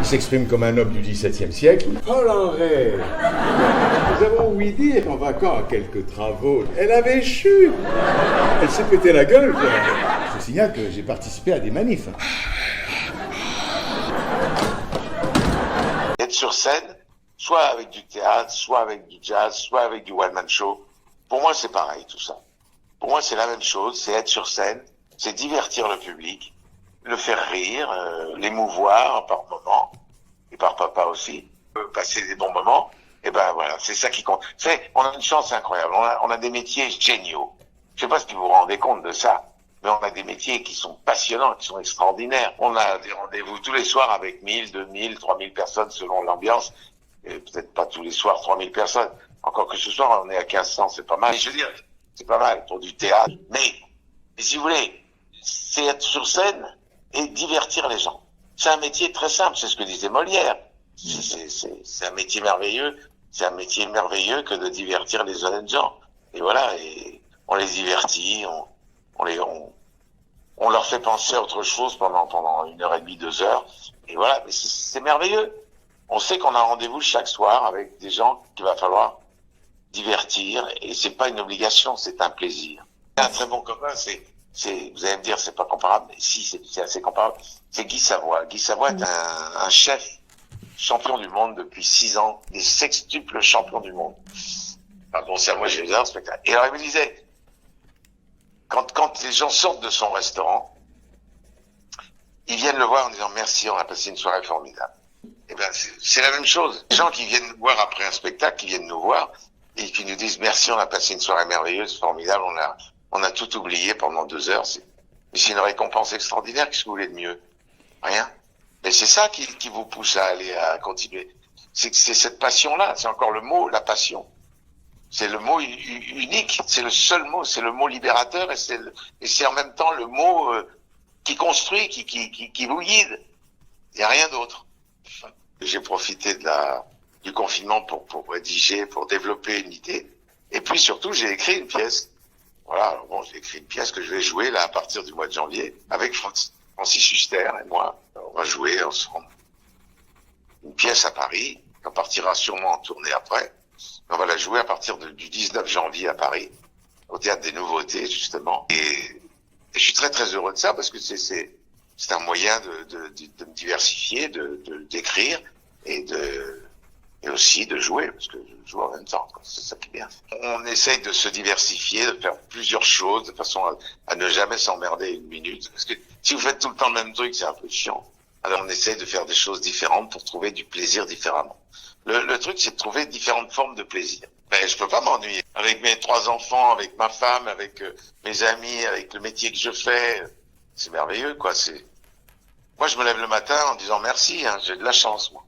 s'exprime comme un noble du XVIIe siècle. Paul Henry, nous avons ouï dire en vaquant à quelques travaux, elle avait échu. Elle s'est pété la gueule, quoi. Je vous signale que j'ai participé à des manifs. Être sur scène, soit avec du théâtre, soit avec du jazz, soit avec du one-man show, pour moi c'est pareil tout ça. Pour moi c'est la même chose, c'est être sur scène, c'est divertir le public, le faire rire, l'émouvoir par moments, et par papa aussi, passer des bons moments, et ben voilà, c'est ça qui compte. On a une chance incroyable, on a des métiers géniaux. Je sais pas si vous vous rendez compte de ça, mais on a des métiers qui sont passionnants, qui sont extraordinaires. On a des rendez-vous tous les soirs avec 1000, 2000, 3000 personnes selon l'ambiance, et peut-être pas tous les soirs 3000 personnes. Encore que ce soir, on est à 1500, c'est pas mal. Mais je veux dire, c'est pas mal pour du théâtre. Mais si vous voulez, c'est être sur scène et divertir les gens. C'est un métier très simple, c'est ce que disait Molière. C'est un métier merveilleux. C'est un métier merveilleux que de divertir les honnêtes gens. Et voilà, et on les divertit, on leur fait penser à autre chose pendant 1h30, 2 heures. Et voilà, mais c'est merveilleux. On sait qu'on a rendez-vous chaque soir avec des gens qu'il va falloir divertir, et c'est pas une obligation, c'est un plaisir. Un très bon copain, vous allez me dire, c'est pas comparable, mais si, c'est assez comparable. C'est Guy Savoy. Guy Savoy est un chef champion du monde depuis 6 ans, des sextuples champions du monde. Pardon, c'est à moi, j'ai vu un spectacle. Et alors, il me disait, quand les gens sortent de son restaurant, ils viennent le voir en disant merci, on a passé une soirée formidable. Eh ben, c'est la même chose. Les gens qui viennent nous voir après un spectacle, qui viennent nous voir, et qui nous disent merci, on a passé une soirée merveilleuse, formidable, on a tout oublié pendant 2 heures. Mais c'est une récompense extraordinaire, qu'est-ce que vous voulez de mieux? Rien. Mais c'est ça qui vous pousse à aller, à continuer. C'est cette passion-là, c'est encore le mot, la passion. C'est le mot unique, c'est le seul mot, c'est le mot libérateur, et c'est en même temps le mot qui construit, qui vous guide. Il n'y a rien d'autre. J'ai profité du confinement pour rédiger, pour développer une idée. Et puis surtout, j'ai écrit une pièce. Voilà, alors bon, j'ai écrit une pièce que je vais jouer là à partir du mois de janvier avec Francis Huster et moi. On va jouer ensemble une pièce à Paris. On partira sûrement en tournée après. On va la jouer à partir du 19 janvier à Paris, au Théâtre des Nouveautés justement. Et je suis très très heureux de ça parce que c'est un moyen de me diversifier, d'écrire et aussi de jouer, parce que je joue en même temps, c'est ça qui est bien. On essaye de se diversifier, de faire plusieurs choses, de façon à ne jamais s'emmerder une minute, parce que si vous faites tout le temps le même truc, c'est un peu chiant. Alors on essaye de faire des choses différentes pour trouver du plaisir différemment. Le truc, c'est de trouver différentes formes de plaisir. Ben, je peux pas m'ennuyer. Avec mes 3 enfants, avec ma femme, avec mes amis, avec le métier que je fais, c'est merveilleux, quoi. Moi, je me lève le matin en disant merci, hein, j'ai de la chance, moi.